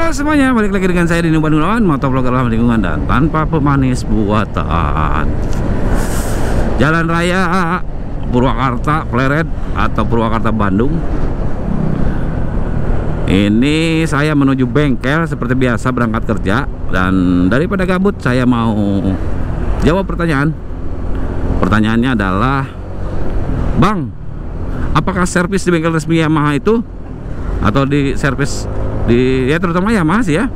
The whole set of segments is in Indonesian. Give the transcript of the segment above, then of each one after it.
Halo semuanya, balik lagi dengan saya Dino Bandung, motovlogger ramah lingkungan dan tanpa pemanis buatan. Jalan raya Purwakarta Pleret atau Purwakarta Bandung. Ini saya menuju bengkel seperti biasa berangkat kerja. Dan daripada gabut, saya mau jawab pertanyaan. Pertanyaannya adalah, Bang, apakah servis di bengkel resmi Yamaha itu atau di servis di ya terutama Yamaha sih ya,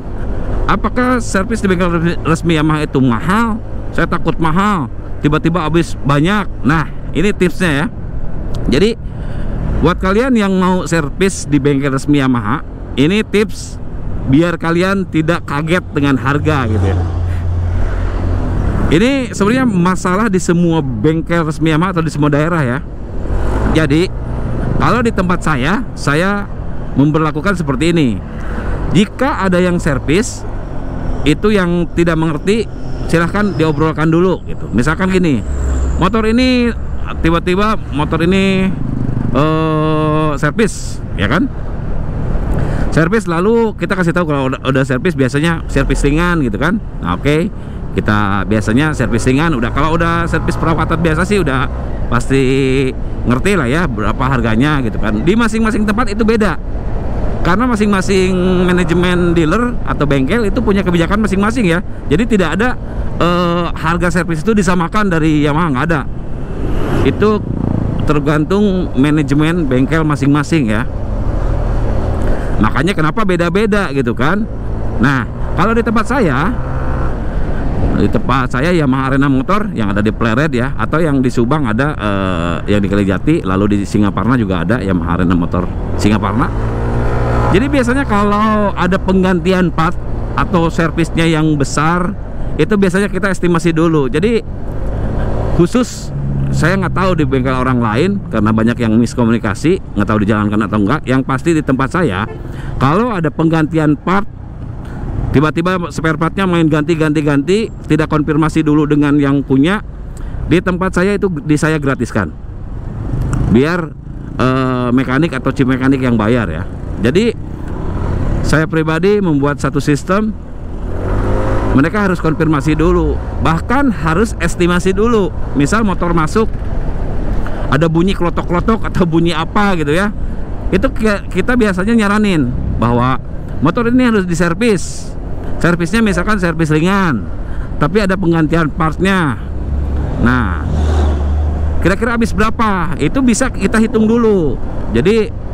apakah servis di bengkel resmi Yamaha itu mahal? Saya takut mahal, tiba-tiba habis banyak. Nah, ini tipsnya ya. Jadi buat kalian yang mau servis di bengkel resmi Yamaha, ini tips biar kalian tidak kaget dengan harga gitu ya. Ini sebenarnya masalah di semua bengkel resmi Yamaha atau di semua daerah ya. Jadi kalau di tempat saya memberlakukan seperti ini. Jika ada yang servis itu yang tidak mengerti, silahkan diobrolkan dulu gitu. Misalkan gini, motor ini tiba-tiba motor ini servis, ya kan? Servis, lalu kita kasih tahu kalau udah servis, biasanya servis ringan gitu kan. Nah, oke. Kita biasanya servis ringan, kalau udah servis perawatan biasa sih udah pasti ngerti lah ya berapa harganya gitu kan. Di masing-masing tempat itu beda. Karena masing-masing manajemen dealer atau bengkel itu punya kebijakan masing-masing ya. Jadi tidak ada harga servis itu disamakan dari Yamaha, nggak ada. Itu tergantung manajemen bengkel masing-masing ya. Makanya kenapa beda-beda gitu kan. Nah, kalau di tempat saya Yamaha Arena Motor yang ada di Pleret ya, atau yang di Subang ada yang di Kalijati, lalu di Singaparna juga ada Yamaha Arena Motor Singaparna. Jadi biasanya kalau ada penggantian part atau servisnya yang besar, itu biasanya kita estimasi dulu. Jadi khusus saya nggak tahu di bengkel orang lain karena banyak yang miskomunikasi, nggak tahu dijalankan atau enggak. Yang pasti di tempat saya, kalau ada penggantian part, tiba-tiba spare partnya main ganti-ganti, tidak konfirmasi dulu dengan yang punya, di tempat saya itu saya gratiskan. Biar mekanik atau chip mekanik yang bayar ya. Jadi saya pribadi membuat satu sistem, mereka harus konfirmasi dulu, bahkan harus estimasi dulu. Misal motor masuk ada bunyi klotok-klotok atau bunyi apa gitu ya, itu kita biasanya nyaranin bahwa motor ini harus diservis. Servisnya misalkan servis ringan, tapi ada penggantian partnya. Nah, kira-kira habis berapa? Itu bisa kita hitung dulu. Jadi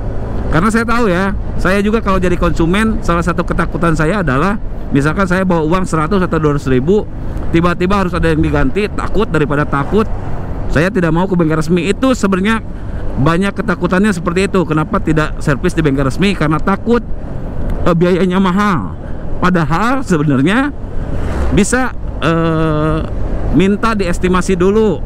karena saya tahu ya, saya juga kalau jadi konsumen, salah satu ketakutan saya adalah misalkan saya bawa uang 100 atau 200 ribu, tiba-tiba harus ada yang diganti. Takut, daripada takut saya tidak mau ke bengkel resmi. Itu sebenarnya banyak ketakutannya seperti itu. Kenapa tidak servis di bengkel resmi? Karena takut biayanya mahal. Padahal sebenarnya bisa minta diestimasi dulu,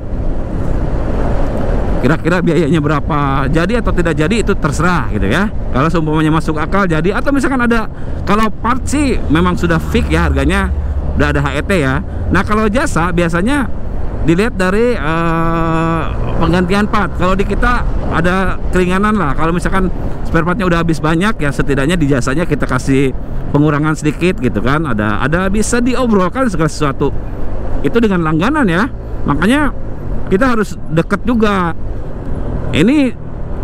kira-kira biayanya berapa, jadi atau tidak jadi itu terserah gitu ya. Kalau seumpamanya masuk akal jadi, atau misalkan ada, kalau part sih memang sudah fix ya harganya, udah ada HET ya. Nah, kalau jasa biasanya dilihat dari penggantian part. Kalau di kita ada keringanan lah, kalau misalkan spare partnya udah habis banyak ya, setidaknya di jasanya kita kasih pengurangan sedikit gitu kan. Ada bisa diobrolkan segala sesuatu itu dengan langganan ya. Makanya kita harus deket juga. Ini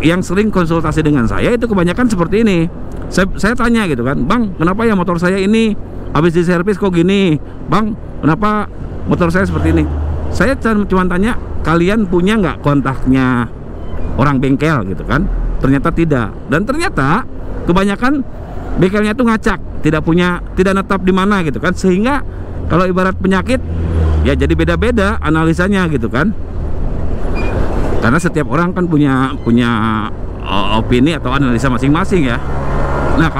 yang sering konsultasi dengan saya itu kebanyakan seperti ini. Saya tanya gitu kan, Bang, kenapa ya motor saya ini habis diservis kok gini? Bang, kenapa motor saya seperti ini? Saya cuma tanya, kalian punya nggak kontaknya orang bengkel gitu kan? Ternyata tidak. Dan ternyata kebanyakan bengkelnya itu ngacak, tidak netap di mana gitu kan. Sehingga kalau ibarat penyakit ya jadi beda-beda analisanya gitu kan. Karena setiap orang kan punya opini atau analisa masing-masing ya. Nah,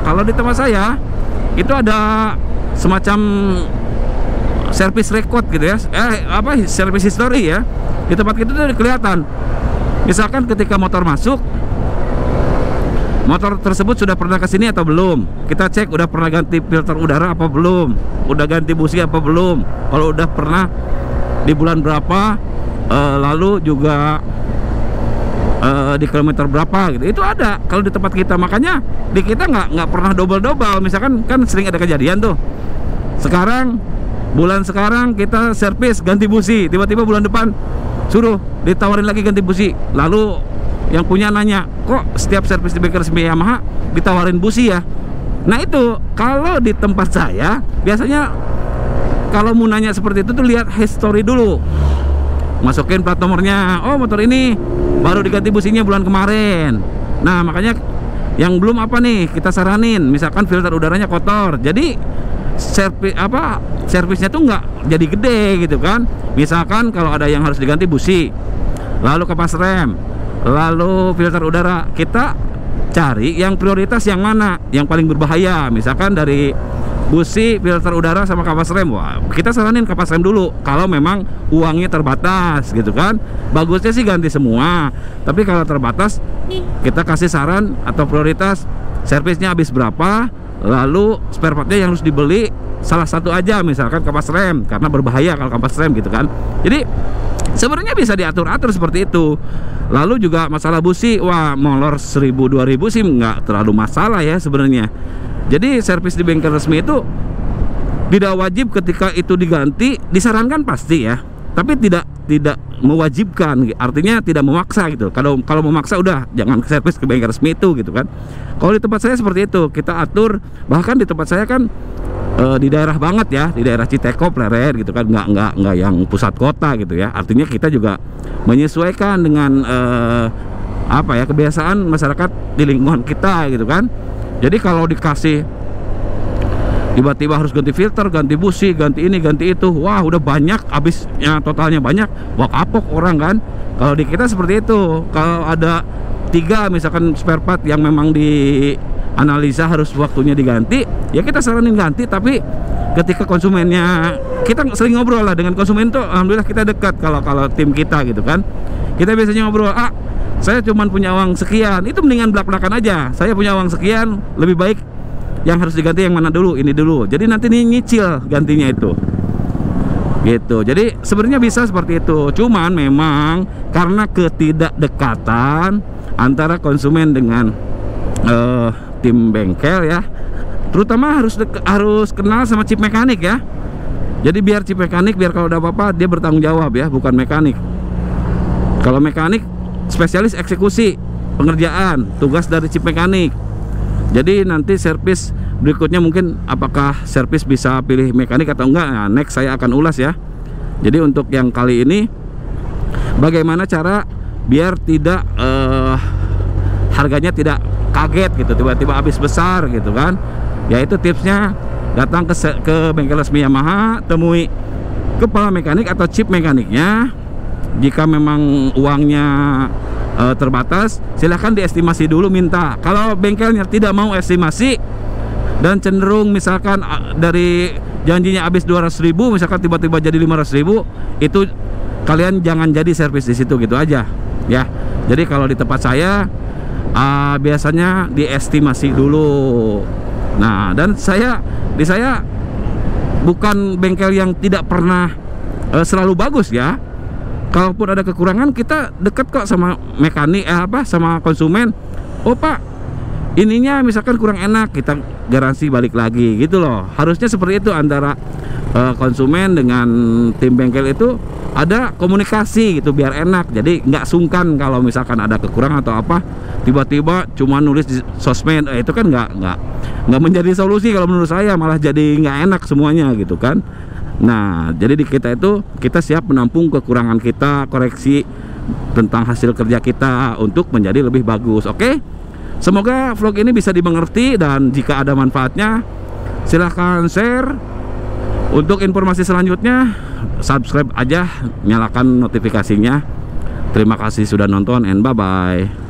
kalau di tempat saya itu ada semacam service record gitu ya. Service history ya. Di tempat kita itu kelihatan. Misalkan ketika motor masuk, motor tersebut sudah pernah kesini atau belum. Kita cek udah pernah ganti filter udara apa belum, udah ganti busi apa belum. Kalau udah pernah, di bulan berapa. Lalu juga di kilometer berapa gitu, itu ada kalau di tempat kita. Makanya di kita nggak pernah double. Misalkan kan sering ada kejadian tuh, bulan sekarang kita servis ganti busi, tiba-tiba bulan depan suruh ditawarin lagi ganti busi, lalu yang punya nanya, kok setiap servis di bengkel resmi Yamaha ditawarin busi ya? Nah itu kalau di tempat saya biasanya kalau mau nanya seperti itu tuh lihat history dulu, masukin plat nomornya, oh motor ini baru diganti businya bulan kemarin. Nah makanya yang belum apa nih kita saranin, misalkan filter udaranya kotor, jadi servisnya tuh nggak jadi gede gitu kan. Misalkan kalau ada yang harus diganti busi, lalu kapas rem, lalu filter udara, kita cari yang prioritas yang mana, yang paling berbahaya. Misalkan dari busi, filter udara sama kapas rem, wah kita saranin kapas rem dulu kalau memang uangnya terbatas gitu kan. Bagusnya sih ganti semua, tapi kalau terbatas kita kasih saran atau prioritas servisnya habis berapa, lalu spare partnya yang harus dibeli salah satu aja, misalkan kapas rem, karena berbahaya kalau kapas rem gitu kan. Jadi sebenarnya bisa diatur-atur seperti itu. Lalu juga masalah busi, wah molor 1000-2000 sih nggak terlalu masalah ya sebenarnya. Jadi servis di bengkel resmi itu tidak wajib ketika itu diganti, disarankan pasti ya, tapi tidak mewajibkan, artinya tidak memaksa gitu. Kalau memaksa udah jangan servis ke bengkel resmi itu gitu kan. Kalau di tempat saya seperti itu, kita atur. Bahkan di tempat saya kan di daerah banget ya, di daerah Citeko, Pleret gitu kan, nggak yang pusat kota gitu ya. Artinya kita juga menyesuaikan dengan kebiasaan masyarakat di lingkungan kita gitu kan. Jadi kalau dikasih tiba-tiba harus ganti filter, ganti busi, ganti ini, ganti itu, wah udah banyak, habisnya totalnya banyak, wah kapok orang kan. Kalau di kita seperti itu, kalau ada 3 misalkan spare part yang memang dianalisa harus waktunya diganti, ya kita saranin ganti. Tapi ketika konsumennya, kita sering ngobrol lah dengan konsumen tuh, alhamdulillah kita dekat. Kalau tim kita gitu kan, kita biasanya ngobrol, saya cuma punya uang sekian, itu mendingan belak-belakan aja. Saya punya uang sekian, lebih baik yang harus diganti yang mana dulu, ini dulu. Jadi nanti nyicil gantinya itu. Gitu. Jadi sebenarnya bisa seperti itu. Cuman memang karena ketidakdekatan antara konsumen dengan tim bengkel ya, terutama harus kenal sama chip mekanik ya. Jadi biar chip mekanik, biar kalau ada apa-apa dia bertanggung jawab ya, bukan mekanik. Kalau mekanik spesialis eksekusi pengerjaan, tugas dari chip mekanik. Jadi nanti servis berikutnya mungkin apakah servis bisa pilih mekanik atau enggak, nah, next saya akan ulas ya. Jadi untuk yang kali ini bagaimana cara biar tidak harganya tidak kaget gitu, tiba-tiba habis besar gitu kan. Yaitu tipsnya, datang ke bengkel resmi Yamaha, temui kepala mekanik atau chip mekaniknya. Jika memang uangnya terbatas, silahkan diestimasi dulu, minta. Kalau bengkelnya tidak mau estimasi dan cenderung misalkan dari janjinya habis 200.000, misalkan tiba-tiba jadi 500.000, itu kalian jangan jadi servis di situ gitu aja ya. Jadi kalau di tempat saya biasanya diestimasi dulu. Nah, dan di saya bukan bengkel yang tidak pernah selalu bagus ya. Kalaupun ada kekurangan, kita dekat kok sama mekanik sama konsumen. Oh Pak, ininya misalkan kurang enak, kita garansi balik lagi gitu loh. Harusnya seperti itu antara konsumen dengan tim bengkel, itu ada komunikasi gitu biar enak. Jadi nggak sungkan kalau misalkan ada kekurangan atau apa, tiba-tiba cuma nulis di sosmed, itu kan nggak menjadi solusi kalau menurut saya, malah jadi nggak enak semuanya gitu kan. Nah, jadi di kita itu kita siap menampung kekurangan kita, koreksi tentang hasil kerja kita untuk menjadi lebih bagus. Oke? Semoga vlog ini bisa dimengerti, dan jika ada manfaatnya silahkan share. Untuk informasi selanjutnya subscribe aja, nyalakan notifikasinya. Terima kasih sudah nonton, and bye bye.